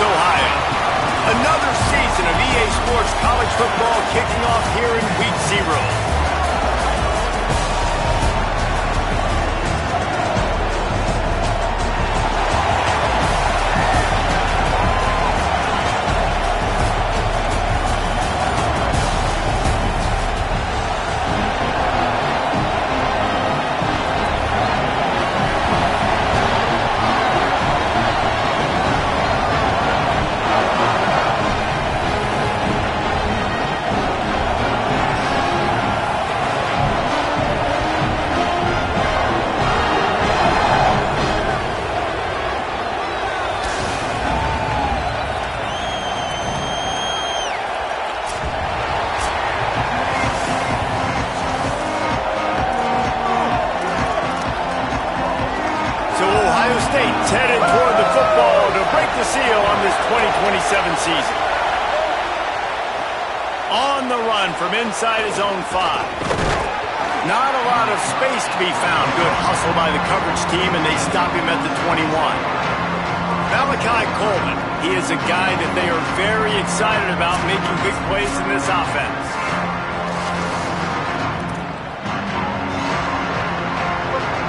Ohio. Another season of EA Sports college football kicking off here in Week 0. Headed toward the football to break the seal on this 2027 season. On the run from inside his own 5. Not a lot of space to be found. Good hustle by the coverage team, and they stop him at the 21. Malachi Coleman. He is a guy that they are very excited about making big plays in this offense.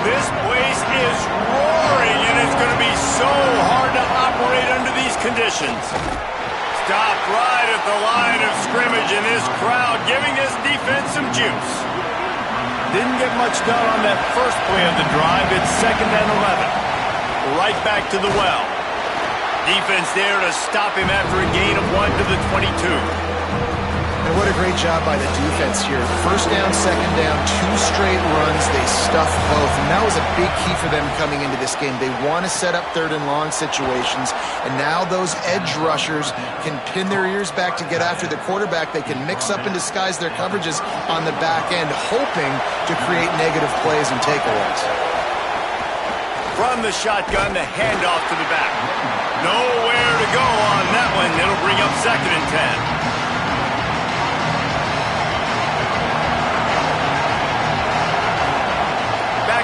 This place is roaring, and it's going to be so hard to operate under these conditions. Stopped right at the line of scrimmage, and this crowd giving this defense some juice. Didn't get much done on that first play of the drive. It's 2nd and 11. Right back to the well. Defense there to stop him after a gain of 1 to the 22. And what a great job by the defense here. First down, second down, 2 straight runs. They stuffed both. And that was a big key for them coming into this game. They want to set up 3rd and long situations. And now those edge rushers can pin their ears back to get after the quarterback. They can mix up and disguise their coverages on the back end, hoping to create negative plays and takeaways. From the shotgun, the handoff to the back. Nowhere to go on that one. It'll bring up 2nd and 10.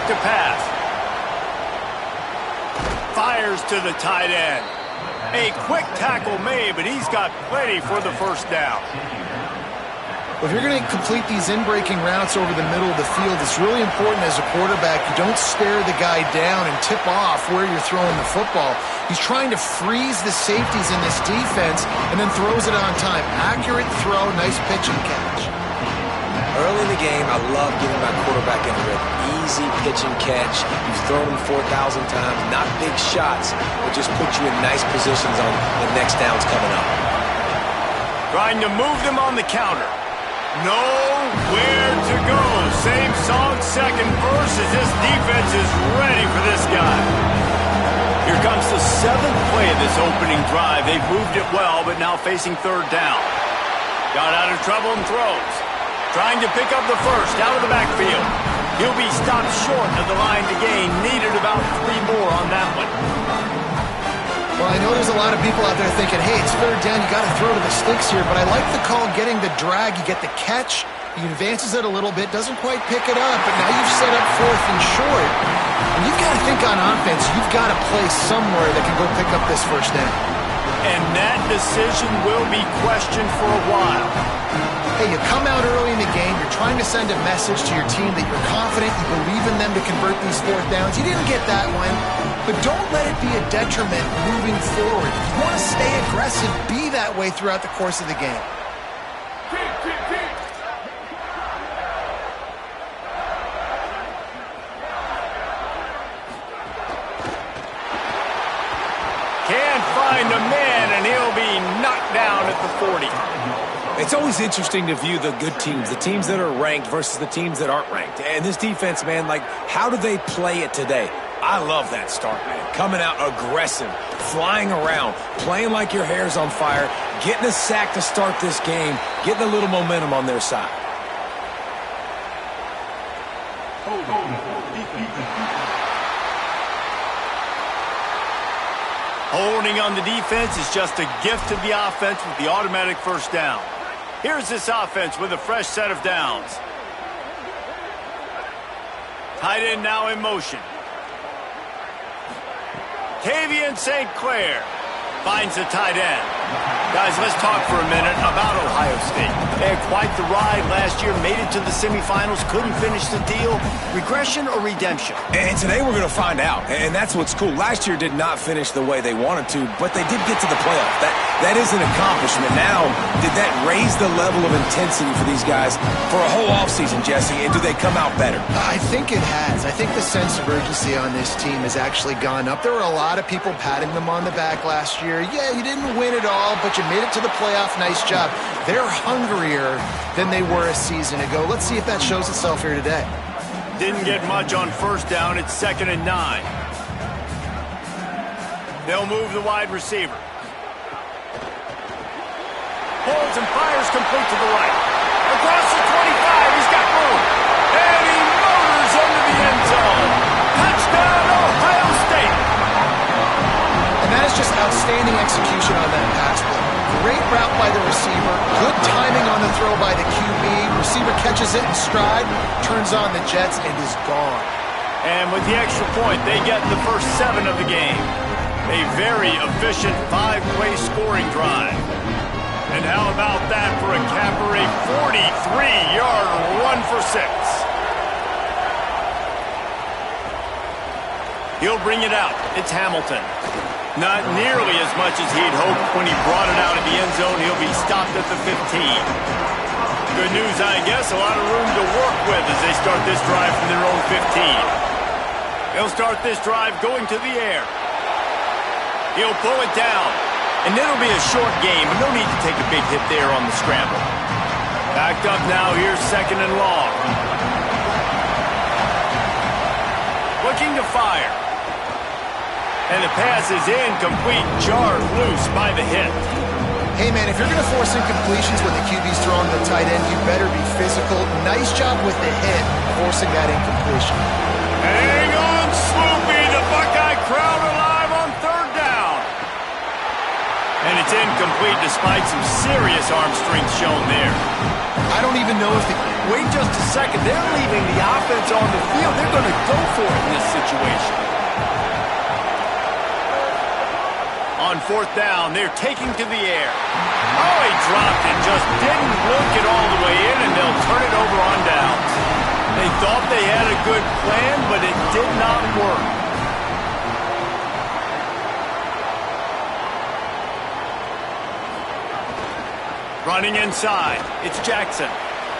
To pass. Fires to the tight end. A quick tackle made, but he's got plenty for the first down. Well, if you're going to complete these in-breaking routes over the middle of the field, it's really important as a quarterback you don't stare the guy down and tip off where you're throwing the football. He's trying to freeze the safeties in this defense and then throws it on time. Accurate throw, nice pitch and catch. Early in the game, I love getting my quarterback in the rhythm. Easy pitch and catch. You've thrown them 4,000 times. Not big shots, but just put you in nice positions on the next downs coming up. Trying to move them on the counter. Nowhere to go. Same song, second verse, as this defense is ready for this guy. Here comes the 7th play of this opening drive. They've moved it well, but now facing 3rd down. Got out of trouble and throws. Trying to pick up the first out of the backfield. He'll be stopped short of the line to gain. Needed about 3 more on that one. Well, I know there's a lot of people out there thinking, hey, it's 3rd down, you got to throw to the sticks here, but I like the call getting the drag. You get the catch, he advances it a little bit, doesn't quite pick it up, but now you've set up 4th and short. And you've got to think on offense, you've got to play somewhere that can go pick up this first down. And that decision will be questioned for a while. Hey, you come out early in the game, you're trying to send a message to your team that you're confident, you believe in them to convert these 4th downs. You didn't get that one, but don't let it be a detriment moving forward. If you want to stay aggressive, be that way throughout the course of the game. Can't find a man, and he'll be knocked down at the 40. It's always interesting to view the good teams, the teams that are ranked versus the teams that aren't ranked. And this defense, man, like, how do they play it today? I love that start, man. Coming out aggressive, flying around, playing like your hair's on fire, getting a sack to start this game, getting a little momentum on their side. Holding on the defense is just a gift to the offense with the automatic first down. Here's this offense with a fresh set of downs. Tight end now in motion. Tavian St. Clair. Finds the tight end. Guys, let's talk for a minute about Ohio State. They had quite the ride last year, made it to the semifinals, couldn't finish the deal. Regression or redemption? And today we're going to find out, and that's what's cool. Last year did not finish the way they wanted to, but they did get to the playoff. That is an accomplishment. Now, did that raise the level of intensity for these guys for a whole offseason, Jesse, and do they come out better? I think it has. I think the sense of urgency on this team has actually gone up. There were a lot of people patting them on the back last year. Yeah, you didn't win it all, but you made it to the playoff. Nice job. They're hungrier than they were a season ago. Let's see if that shows itself here today. Didn't get much on first down. It's 2nd and 9. They'll move the wide receiver. Holds and fires complete to the right. Across the 25, he's got room. And he motors into the end zone. Touchdown, Ohio State. And that is just outstanding execution on that pass play. Great route by the receiver. Good timing on the throw by the QB. Receiver catches it in stride, turns on the jets, and is gone. And with the extra point, they get the first 7 of the game. A very efficient 5-play scoring drive. And how about that for a capper, a 43-yard run for 6. He'll bring it out. It's Hamilton. Not nearly as much as he'd hoped when he brought it out of the end zone. He'll be stopped at the 15. Good news, I guess. A lot of room to work with as they start this drive from their own 15. They'll start this drive going to the air. He'll pull it down. And it'll be a short game, and no need to take a big hit there on the scramble. Backed up now, here's 2nd and long. Looking to fire. And the pass is incomplete, jarred loose by the hit. Hey, man, if you're going to force incompletions when the QB's throwing the tight end, you better be physical. Nice job with the hit, forcing that incompletion. Hang on, Sloopy, the Buckeye crowd alive on 3rd down. And it's incomplete despite some serious arm strength shown there. I don't even know if the... Wait just a second. They're leaving the offense on the field. They're going to go for it in this situation. On 4th down, they're taking to the air. Oh, he dropped it. Just didn't look it all the way in, and they'll turn it over on downs. They thought they had a good plan, but it did not work. Running inside, it's Jackson.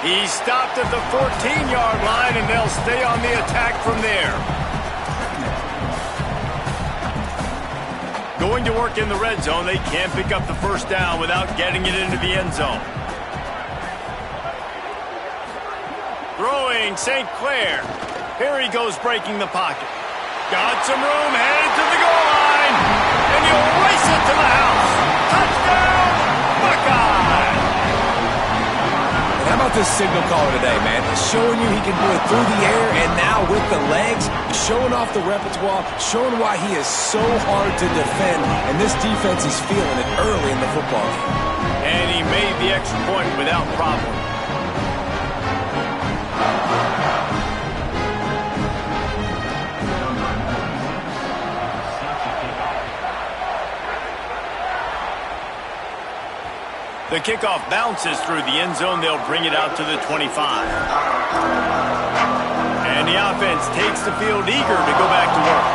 He's stopped at the 14-yard line, and they'll stay on the attack from there. Going to work in the red zone, they can't pick up the first down without getting it into the end zone. Throwing St. Clair. Here he goes breaking the pocket. Got some room, headed to the goal line, and he'll race it to the house. Touchdown, Buckeye! How about this signal caller today, man? Showing you he can do it through the air and now with the legs, showing off the repertoire, showing why he is so hard to defend, and this defense is feeling it early in the football game. And he made the extra point without problem. The kickoff bounces through the end zone. They'll bring it out to the 25. And the offense takes the field eager to go back to work.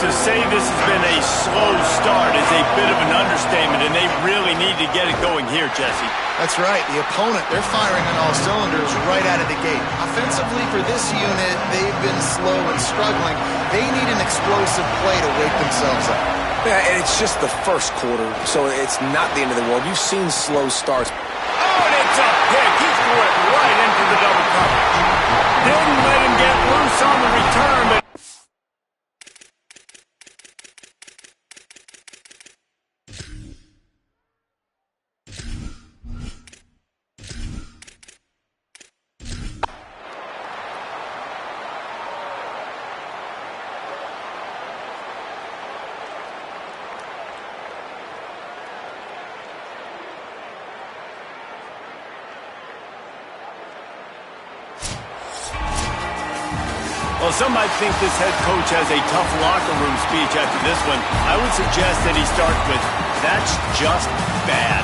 To say this has been a slow start is a bit of an understatement, and they really need to get it going here, Jesse. That's right. The opponent, they're firing on all cylinders right out of the gate. Offensively, for this unit, they've been slow and struggling. They need an explosive play to wake themselves up. Yeah, and it's just the first quarter, so it's not the end of the world. You've seen slow starts. Oh, and it's a pick. He threw it right into the double coverage. Didn't let him get loose on the return, but... Well, some might think this head coach has a tough locker room speech after this one. I would suggest that he starts with That's just bad.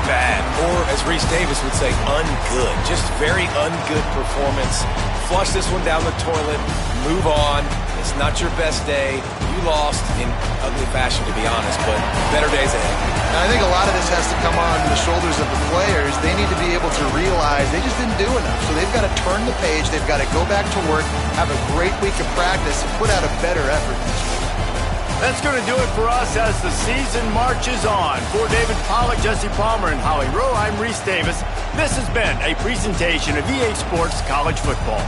Bad. Or, as Reese Davis would say, ungood. Just very ungood performance. Flush this one down the toilet. Move on. It's not your best day. You lost in ugly fashion, to be honest, but better days ahead. And I think a lot of this has to come on the shoulders of the players. They need to be able to realize they just didn't do enough. So they've got to turn the page. They've got to go back to work, have a great week of practice, and put out a better effort next week. That's going to do it for us as the season marches on. For David Pollack, Jesse Palmer, and Holly Rowe, I'm Reese Davis. This has been a presentation of EA Sports College Football.